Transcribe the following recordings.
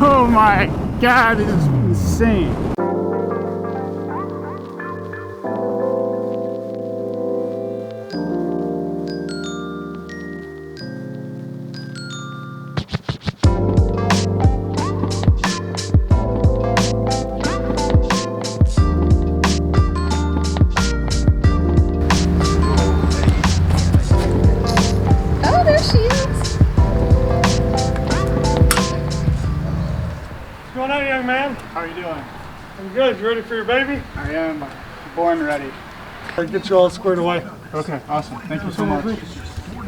Oh my God, this is insane. Oh, there she is. What's going on, young man? How are you doing? I'm good. You ready for your baby? I am born ready. I'll get you all squared away. Okay, awesome. Thank you so much. Okay,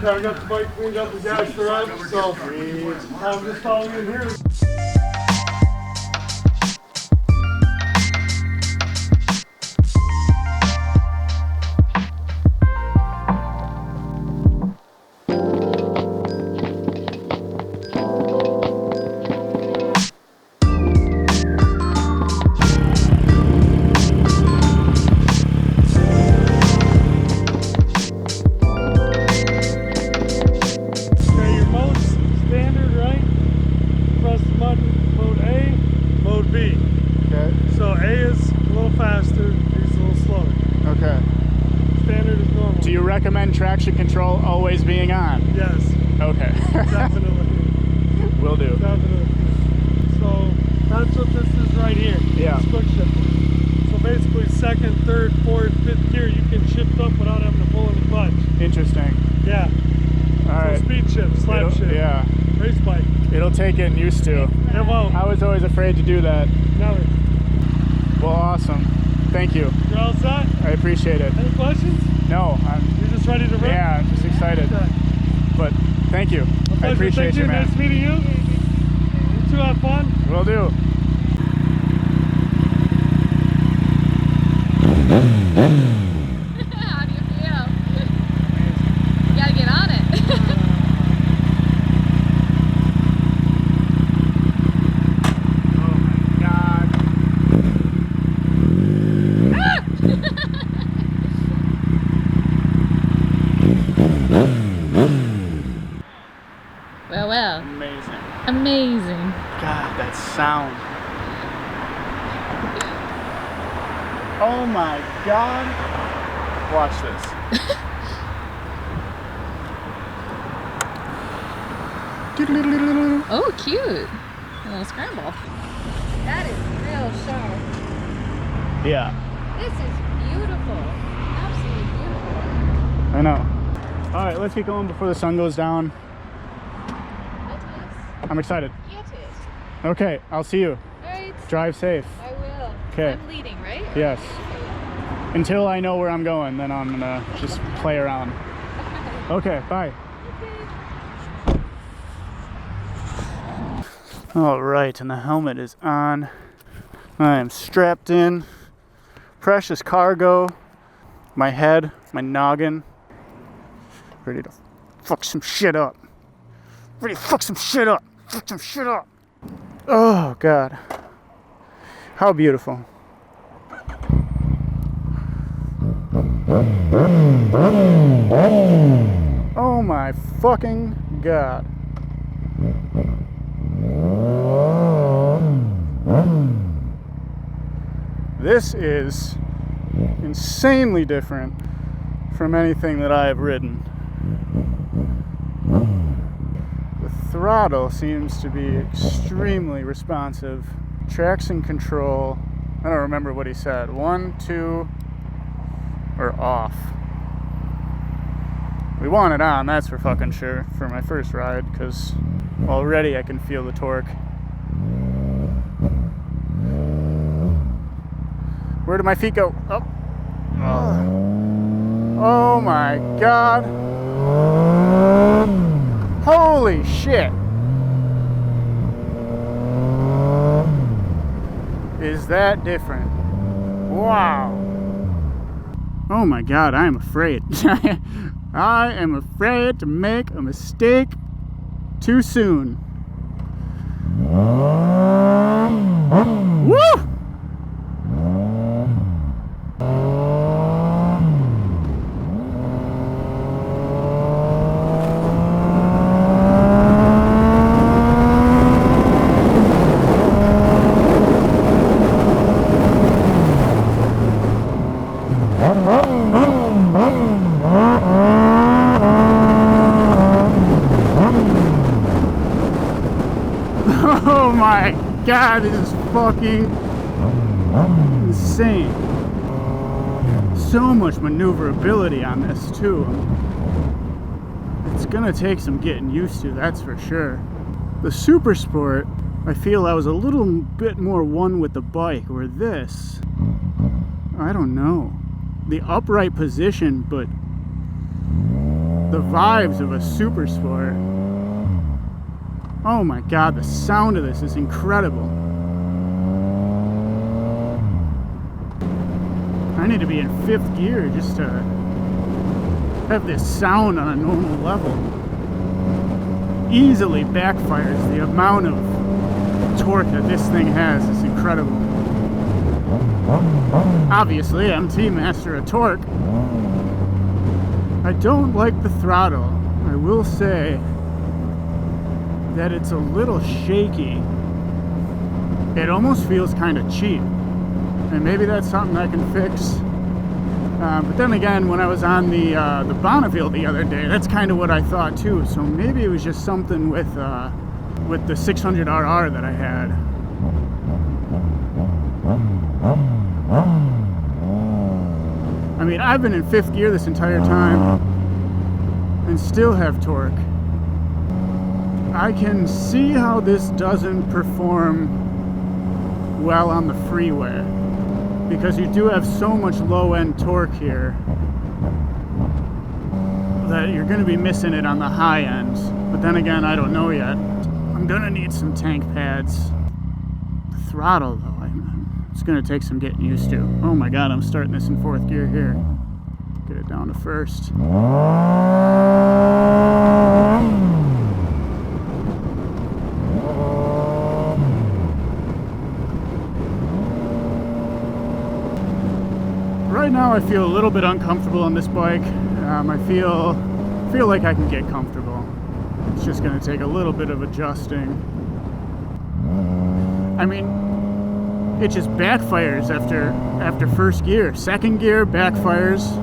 I got the bike cleaned up, the gas are up, so I'm just following in here. Recommend traction control always being on? Yes. Okay. Definitely. Will do. Definitely. So that's what this is right here. Yeah. Quick shift. So basically second, third, fourth, fifth gear you can shift up without having to pull in the clutch. Interesting. Yeah. All right. Speed shift, slap shift. Yeah. Race bike. It'll take getting used to. Yeah, well. I was always afraid to do that. Never. Well, awesome. Thank you. You're all set? I appreciate it. Any questions? No, You're just ready to run? Yeah, I'm just excited. Okay. But thank you. I appreciate Thank you, man. Nice meeting you. You two have fun. Will do. How do you feel? You gotta get on it. Oh my God. Well. Amazing. Amazing. God, that sound. Oh my God. Watch this. Oh, cute. A little scramble. That is real sharp. Yeah. This is beautiful. Absolutely beautiful. I know. All right, let's get going before the sun goes down. I'm excited. Okay, I'll see you. All right. Drive safe. I will. Okay. I'm leading, right? Yes. Until I know where I'm going, then I'm gonna just play around. Okay, bye. All right, and the helmet is on. I am strapped in. Precious cargo. My head, my noggin. Ready to fuck some shit up. Ready to fuck some shit up. Fuck some shit up. Oh, God. How beautiful. Oh my fucking God. This is insanely different from anything that I have ridden. The throttle seems to be extremely responsive. Traction control, I don't remember what he said. 1, 2, or off. We want it on, that's for fucking sure, for my first ride, because already I can feel the torque. Where did my feet go? Oh. Oh my God. Holy shit. Is that different? Wow. Oh my God, I am afraid. I am afraid to make a mistake too soon. Woo! god, this is fucking insane. So much maneuverability on this too. It's gonna take some getting used to, that's for sure. The Super Sport, I feel I was a little bit more one with the bike, where this, I don't know. The upright position, but the vibes of a Super Sport. Oh my god, the sound of this is incredible. I need to be in 5th gear just to have this sound on a normal level. Easily backfires. The amount of torque that this thing has is incredible. Obviously, MT master of torque. I don't like the throttle. I will say that it's a little shaky. It almost feels kind of cheap. And maybe that's something I can fix. But then again, when I was on the Bonneville the other day, that's kind of what I thought too. So maybe it was just something with the 600RR that I had. I mean, I've been in 5th gear this entire time and still have torque. I can see how this doesn't perform well on the freeway, because you do have so much low-end torque here that you're going to be missing it on the high end. But then again, I don't know yet. I'm going to need some tank pads. The throttle, though, it's going to take some getting used to. Oh my god, I'm starting this in 4th gear here. Get it down to 1st. Right now I feel a little bit uncomfortable on this bike. I feel like I can get comfortable. It's just going to take a little bit of adjusting. I mean, it just backfires after 1st gear. 2nd gear backfires.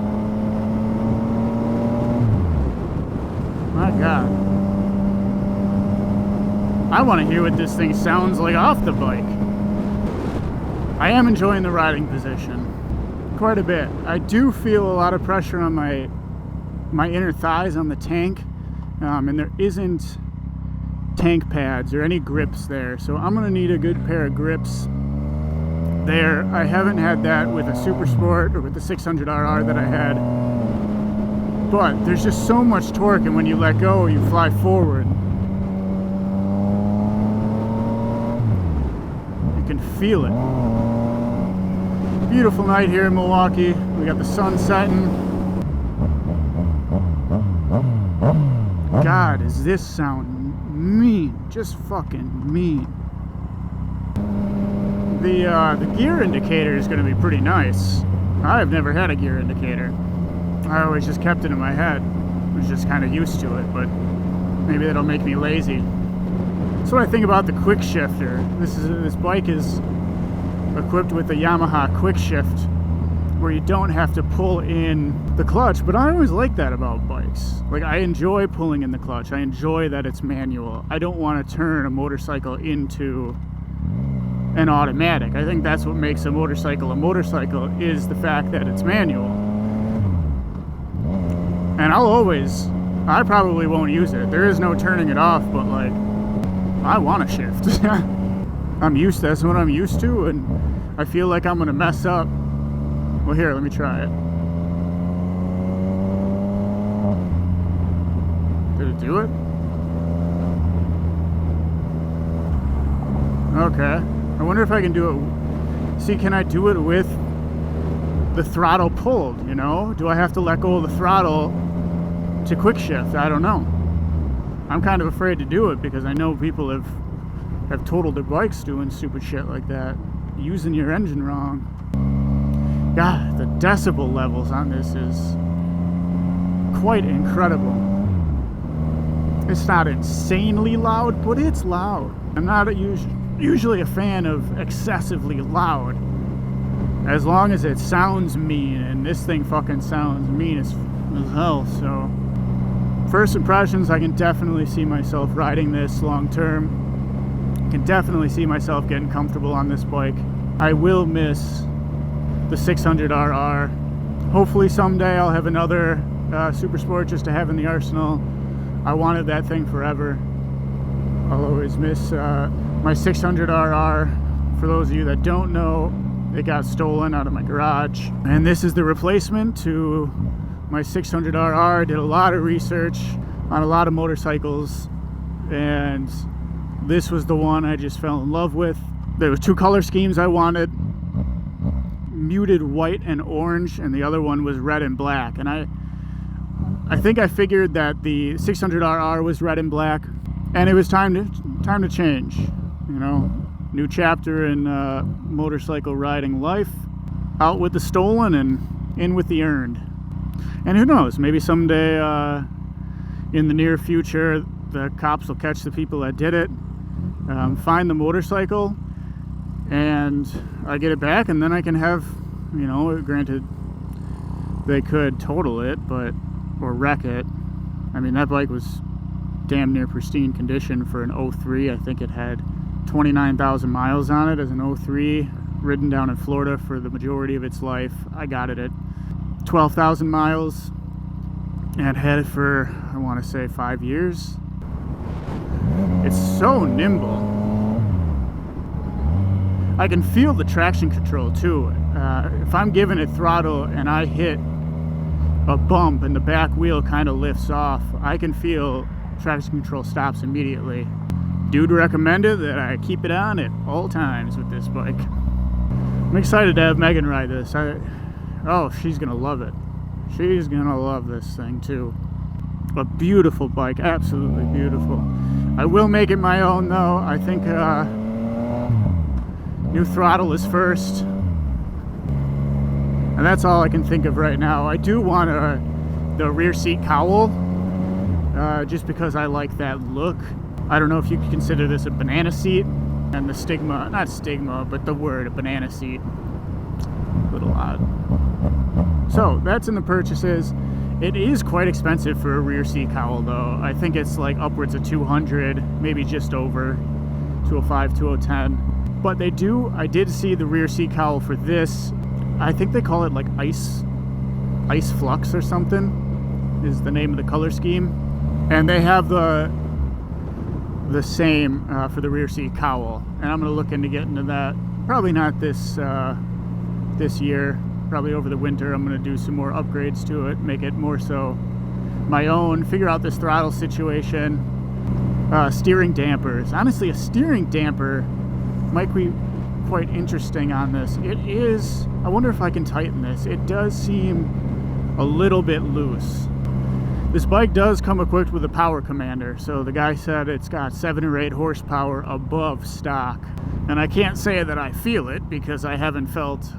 My god. I want to hear what this thing sounds like off the bike. I am enjoying the riding position quite a bit. I do feel a lot of pressure on my inner thighs on the tank, and there isn't tank pads or any grips there, so I'm gonna need a good pair of grips there. I haven't had that with a Super Sport or with the 600RR that I had, but there's just so much torque, and when you let go you fly forward. You can feel it. Beautiful night here in Milwaukee. We got the sun setting. God, is this sound mean? Just fucking mean. The gear indicator is going to be pretty nice. I've never had a gear indicator. I always just kept it in my head. I was just kind of used to it, but maybe that'll make me lazy. That's what I think about the quick shifter. This bike is equipped with the Yamaha quick shift, where you don't have to pull in the clutch, but I always like that about bikes. Like, I enjoy pulling in the clutch. I enjoy that it's manual. I don't want to turn a motorcycle into an automatic. I think that's what makes a motorcycle is the fact that it's manual. And I probably won't use it. There is no turning it off, but like, I want to shift. That's what I'm used to, and I feel like I'm gonna mess up. Well, here, let me try it. Did it do it? Okay. I wonder if I can do it. See, can I do it with the throttle pulled, you know? Do I have to let go of the throttle to quick shift? I don't know. I'm kind of afraid to do it because I know people have totaled their bikes doing stupid shit like that, using your engine wrong. God, the decibel levels on this is quite incredible. It's not insanely loud, but it's loud. I'm not usually a fan of excessively loud, as long as it sounds mean, and this thing fucking sounds mean as hell. So first impressions, I can definitely see myself riding this long term. can definitely see myself getting comfortable on this bike. I will miss the 600RR. Hopefully someday I'll have another Super Sport just to have in the arsenal. I wanted that thing forever. I'll always miss my 600RR. For those of you that don't know, it got stolen out of my garage. And this is the replacement to my 600RR. Did a lot of research on a lot of motorcycles, and this was the one I just fell in love with. There was two color schemes I wanted, muted white and orange, and the other one was red and black. And I think I figured that the 600RR was red and black, and it was time to change. You know, new chapter in motorcycle riding life. Out with the stolen and in with the earned. And who knows, maybe someday in the near future the cops will catch the people that did it, find the motorcycle, and I get it back, and then I can have, you know, granted they could total it, or wreck it. I mean, that bike was damn near pristine condition for an 03. I think it had 29,000 miles on it as an 03, ridden down in Florida for the majority of its life. I got it at 12,000 miles and had it for, I want to say, 5 years. It's so nimble. I can feel the traction control too. If I'm giving it throttle and I hit a bump and the back wheel kind of lifts off, I can feel traction control stops immediately. Dude recommended that I keep it on at all times with this bike. I'm excited to have Megan ride this. Oh, she's gonna love it. She's gonna love this thing too. A beautiful bike, absolutely beautiful. I will make it my own though. I think new throttle is first, and that's all I can think of right now. I do want the rear seat cowl, just because I like that look. I don't know if you could consider this a banana seat, and the stigma, not stigma, but the word, a banana seat, a little odd. So that's in the purchases. It is quite expensive for a rear seat cowl though. I think it's like upwards of 200, maybe just over 205, 210. But I did see the rear seat cowl for this. I think they call it like ice flux or something is the name of the color scheme. And they have the same for the rear seat cowl. And I'm gonna look into getting into that. Probably not this year. Probably over the winter. I'm gonna do some more upgrades to it, make it more so my own, figure out this throttle situation. Steering dampers. Honestly, a steering damper might be quite interesting on this. It is, I wonder if I can tighten this. It does seem a little bit loose. This bike does come equipped with a power commander, so the guy said it's got 7 or 8 horsepower above stock. And I can't say that I feel it because I haven't felt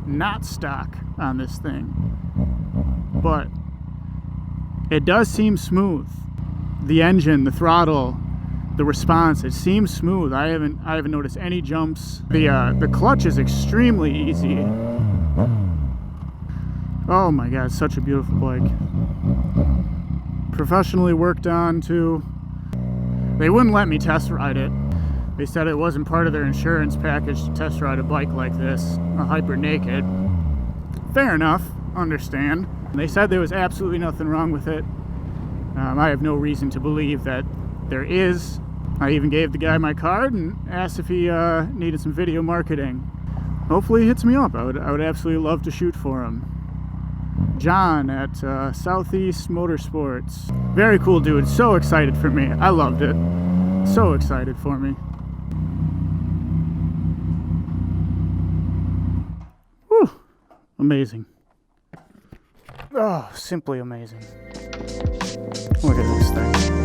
not stock on this thing. But it does seem smooth. The engine, the throttle, the response, it seems smooth. I haven't noticed any jumps. The clutch is extremely easy. Oh my god, such a beautiful bike. Professionally worked on too. They wouldn't let me test ride it. They said it wasn't part of their insurance package to test ride a bike like this, a hyper naked. Fair enough, understand. They said there was absolutely nothing wrong with it. I have no reason to believe that there is. I even gave the guy my card and asked if he needed some video marketing. Hopefully he hits me up. I would absolutely love to shoot for him. John at Southeast Motorsports. Very cool dude. So excited for me. I loved it. So excited for me. Whew. Amazing. Oh, simply amazing. Look at this thing.